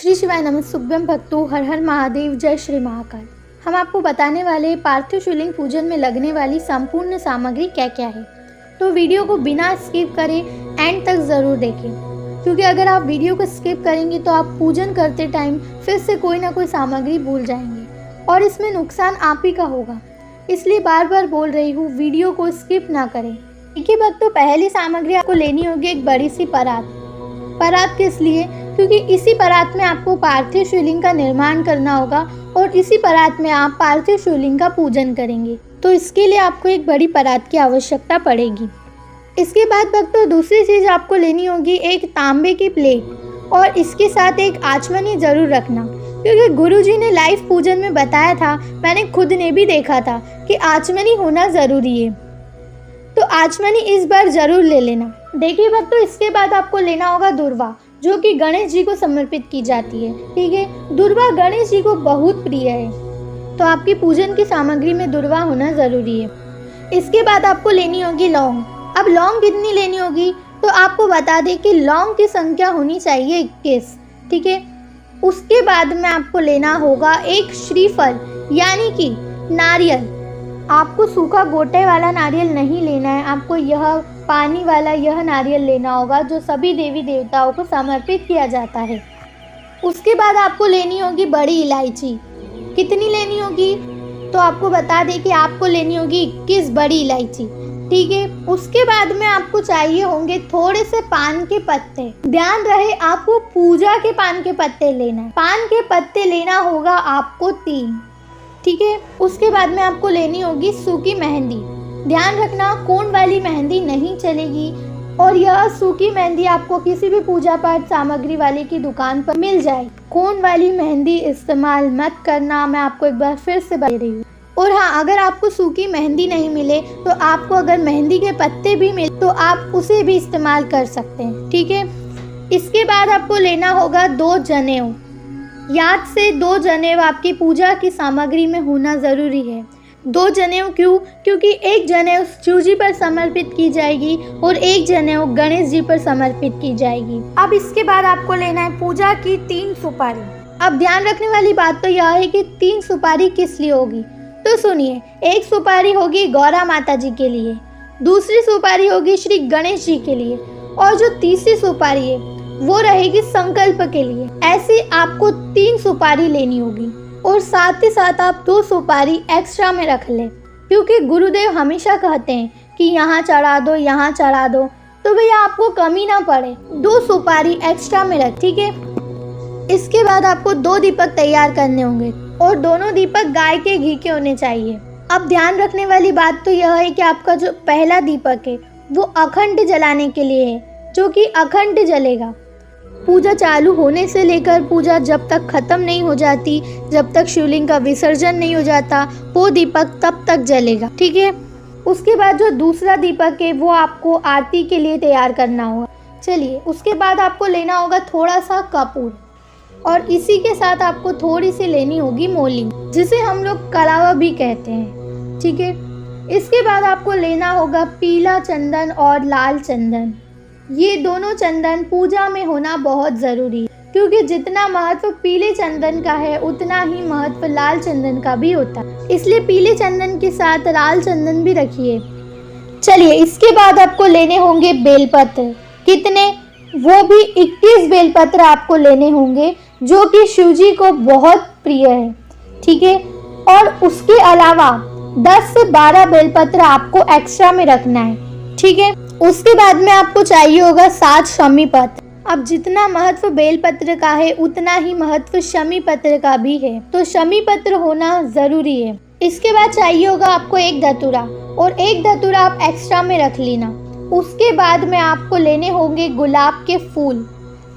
श्री शिवाय नमस्तुभ्यं भक्तों, हर हर महादेव, जय श्री महाकाल। हम आपको बताने वाले पार्थिव शिवलिंग पूजन में लगने वाली संपूर्ण सामग्री क्या क्या है। तो वीडियो को बिना स्किप करे एंड तक ज़रूर देखें, क्योंकि अगर आप वीडियो को स्किप करेंगे तो आप पूजन करते टाइम फिर से कोई ना कोई सामग्री भूल जाएंगे और इसमें नुकसान आप ही का होगा। इसलिए बार बार बोल रही हूँ, वीडियो को स्किप ना करें। एक ही वक्त तो पहली सामग्री आपको लेनी होगी एक बड़ी सी परात। परात किस लिए? क्योंकि इसी परात में आपको पार्थिव शिवलिंग का निर्माण करना होगा और इसी परात में आप पार्थिव शिवलिंग का पूजन करेंगे। तो इसके लिए आपको एक बड़ी परात की आवश्यकता पड़ेगी। इसके बाद भक्तों, दूसरी चीज़ आपको लेनी होगी एक तांबे की प्लेट और इसके साथ एक आचमनी ज़रूर रखना, क्योंकि गुरुजी ने लाइव पूजन में बताया था, मैंने खुद ने भी देखा था कि आचमनी होना ज़रूरी है। तो आचमनी इस बार ज़रूर ले लेना। देखिए भक्तों, इसके बाद आपको लेना होगा दुर्वा, जो कि गणेश जी को समर्पित की जाती है। ठीक है, दुर्वा गणेश जी को बहुत प्रिय है, तो आपकी पूजन की सामग्री में दुर्वा होना ज़रूरी है। इसके बाद आपको लेनी होगी लौंग। अब लौंग कितनी लेनी होगी तो आपको बता दें कि लौंग की संख्या होनी चाहिए 21। ठीक है, उसके बाद में आपको लेना होगा एक श्रीफल यानी कि नारियल। आपको सूखा गोटे वाला नारियल नहीं लेना है, आपको यह पानी वाला यह नारियल लेना होगा जो सभी देवी देवताओं को समर्पित किया जाता है। उसके बाद आपको लेनी होगी बड़ी इलायची। कितनी लेनी होगी तो आपको बता दें कि आपको लेनी होगी 21 बड़ी इलायची। ठीक है, उसके बाद में आपको चाहिए होंगे थोड़े से पान के पत्ते। ध्यान रहे, आपको पूजा के पान के पत्ते लेना है। पान के पत्ते लेना होगा आपको 3। ठीक है, उसके बाद में आपको लेनी होगी सूखी मेहंदी। ध्यान रखना, कोन वाली मेहंदी नहीं चलेगी और यह सूखी मेहंदी आपको किसी भी पूजा पाठ सामग्री वाले की दुकान पर मिल जाए। कोन वाली मेहंदी इस्तेमाल मत करना, मैं आपको एक बार फिर से बता रही हूँ। और हाँ, अगर आपको सूखी मेहंदी नहीं मिले तो आपको अगर मेहंदी के पत्ते भी मिले तो आप उसे भी इस्तेमाल कर सकते हैं। ठीक है, इसके बाद आपको लेना होगा 2 जनेऊ। याद से 2 जनेऊ आपकी पूजा की सामग्री में होना ज़रूरी है। 2 जनेऊ क्यों? क्योंकि एक जनेऊ शिव जी पर समर्पित की जाएगी और एक जनेऊ गणेश जी पर समर्पित की जाएगी। अब इसके बाद आपको लेना है पूजा की 3 सुपारी। अब ध्यान रखने वाली बात तो यह है कि 3 सुपारी किस लिए होगी, तो सुनिए। एक सुपारी होगी गौरा माता जी के लिए, दूसरी सुपारी होगी श्री गणेश जी के लिए और जो तीसरी सुपारी है वो रहेगी संकल्प के लिए। ऐसे आपको 3 सुपारी लेनी होगी और साथ ही साथ आप 2 सुपारी एक्स्ट्रा में रख लें, क्योंकि गुरुदेव हमेशा कहते हैं कि यहाँ चढ़ा दो, यहाँ चढ़ा दो, तो भैया आपको कमी ना पड़े, 2 सुपारी एक्स्ट्रा में रख। ठीक है, इसके बाद आपको 2 दीपक तैयार करने होंगे और दोनों दीपक गाय के घी के होने चाहिए। अब ध्यान रखने वाली बात तो यह है कि आपका जो पहला दीपक है वो अखंड जलाने के लिए है, जो कि अखंड जलेगा। पूजा चालू होने से लेकर पूजा जब तक ख़त्म नहीं हो जाती, जब तक शिवलिंग का विसर्जन नहीं हो जाता, वो दीपक तब तक जलेगा। ठीक है, उसके बाद जो दूसरा दीपक है वो आपको आरती के लिए तैयार करना होगा। चलिए, उसके बाद आपको लेना होगा थोड़ा सा कपूर और इसी के साथ आपको थोड़ी सी लेनी होगी मोली, जिसे हम लोग कलावा भी कहते हैं। ठीक है, इसके बाद आपको लेना होगा पीला चंदन और लाल चंदन। ये दोनों चंदन पूजा में होना बहुत ज़रूरी है, क्योंकि जितना महत्व पीले चंदन का है उतना ही महत्व लाल चंदन का भी होता है, इसलिए पीले चंदन के साथ लाल चंदन भी रखिए। चलिए, इसके बाद आपको लेने होंगे बेलपत्र। कितने? वो भी 21 बेलपत्र आपको लेने होंगे, जो कि शिव जी को बहुत प्रिय है। ठीक है, और उसके अलावा 10 से 12 बेलपत्र आपको एक्स्ट्रा में रखना है। ठीक है, उसके बाद में आपको चाहिए होगा 7 शमी पत्र। अब जितना महत्व बेलपत्र का है उतना ही महत्व शमी पत्र का भी है, तो शमी पत्र होना ज़रूरी है। इसके बाद चाहिए होगा आपको एक धतूरा और एक धतूरा आप एक्स्ट्रा में रख लेना। उसके बाद में आपको लेने होंगे गुलाब के फूल।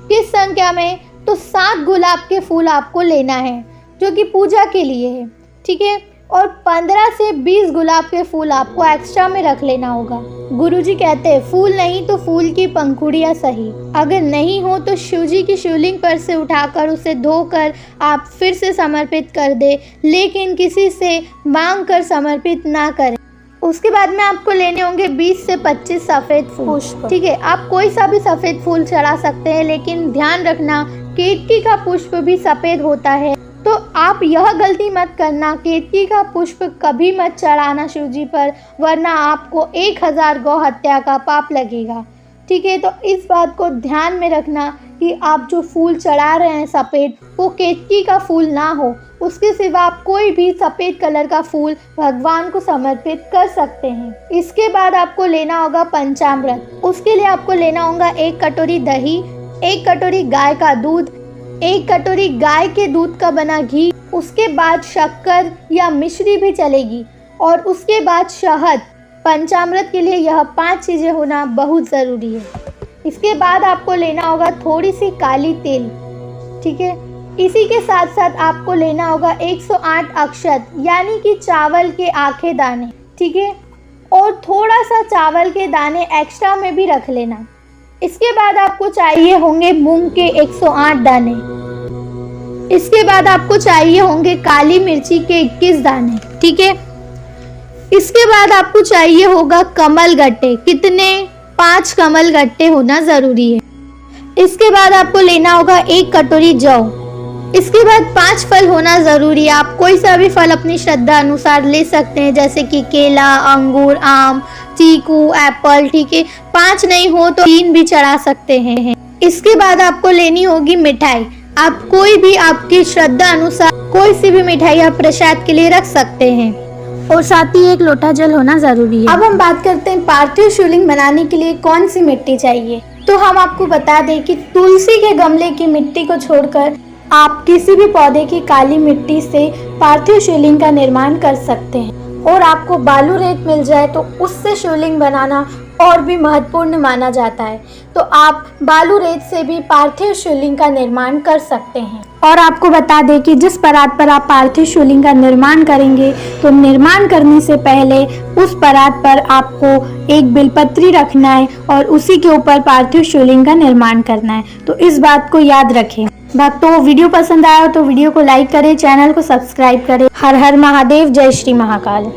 किस संख्या में? तो 7 गुलाब के फूल आपको लेना है, जो कि पूजा के लिए है। ठीक है, और 15 से 20 गुलाब के फूल आपको एक्स्ट्रा में रख लेना होगा। गुरुजी कहते हैं फूल नहीं तो फूल की पंखुड़ियाँ सही। अगर नहीं हो तो शिवजी की शिवलिंग पर से उठाकर उसे धोकर आप फिर से समर्पित कर दे, लेकिन किसी से मांग कर समर्पित ना करें। उसके बाद में आपको लेने होंगे 20 से 25 सफ़ेद फूल। ठीक है, आप कोई सा भी सफ़ेद फूल चढ़ा सकते हैं, लेकिन ध्यान रखना केतकी का पुष्प भी सफ़ेद होता है। तो आप यह गलती मत करना, केतकी का पुष्प कभी मत चढ़ाना शिव जी पर, वरना आपको 1000 गौ हत्या का पाप लगेगा। ठीक है, तो इस बात को ध्यान में रखना कि आप जो फूल चढ़ा रहे हैं सफ़ेद, वो केतकी का फूल ना हो। उसके सिवा आप कोई भी सफ़ेद कलर का फूल भगवान को समर्पित कर सकते हैं। इसके बाद आपको लेना होगा पंचामृत। उसके लिए आपको लेना होगा 1 कटोरी दही, 1 कटोरी गाय का दूध, 1 कटोरी गाय के दूध का बना घी, उसके बाद शक्कर या मिश्री भी चलेगी, और उसके बाद शहद। पंचामृत के लिए यह 5 चीज़ें होना बहुत ज़रूरी है। इसके बाद आपको लेना होगा थोड़ी सी काली तिल। ठीक है, इसी के साथ साथ आपको लेना होगा 108 अक्षत यानी कि चावल के आखे दाने। ठीक है, और थोड़ा सा चावल के दाने एक्स्ट्रा में भी रख लेना। इसके बाद आपको चाहिए होंगे मूंग के 108 दाने। इसके बाद आपको चाहिए होंगे काली मिर्ची के 21 दाने। ठीक है, इसके बाद आपको चाहिए होगा कमल गट्टे। कितने? 5 कमल गट्टे होना ज़रूरी है। इसके बाद आपको लेना होगा 1 कटोरी जौ। इसके बाद 5 फल होना ज़रूरी है। आप कोई सा भी फल अपनी श्रद्धा अनुसार ले सकते हैं, जैसे कि केला, अंगूर, आम, चीकू, एप्पल। ठीक है, 5 नहीं हो तो 3 भी चढ़ा सकते हैं। इसके बाद आपको लेनी होगी मिठाई। आप कोई भी आपकी श्रद्धा अनुसार कोई सी भी मिठाई आप प्रसाद के लिए रख सकते हैं, और साथ ही 1 लोटा जल होना जरूरी है। अब हम बात करते हैं पार्थिव शिवलिंग बनाने के लिए कौन सी मिट्टी चाहिए। तो हम आपको बता दें कि तुलसी के गमले की मिट्टी को छोड़कर आप किसी भी पौधे की काली मिट्टी से पार्थिव शिवलिंग का निर्माण कर सकते हैं, और आपको बालू रेत मिल जाए तो उससे शिवलिंग बनाना और भी महत्वपूर्ण माना जाता है। तो आप बालू रेत से भी पार्थिव शिवलिंग का निर्माण कर सकते हैं। और आपको बता दें कि जिस परात पर आप पार्थिव शिवलिंग का निर्माण करेंगे, तो निर्माण करने से पहले उस परात पर आपको एक बेलपत्री रखना है और उसी के ऊपर पार्थिव शिवलिंग का निर्माण करना है। तो इस बात को याद रखें। भक्तों, वीडियो पसंद आया हो तो वीडियो को लाइक करें, चैनल को सब्सक्राइब करें। हर हर महादेव, जय श्री महाकाल।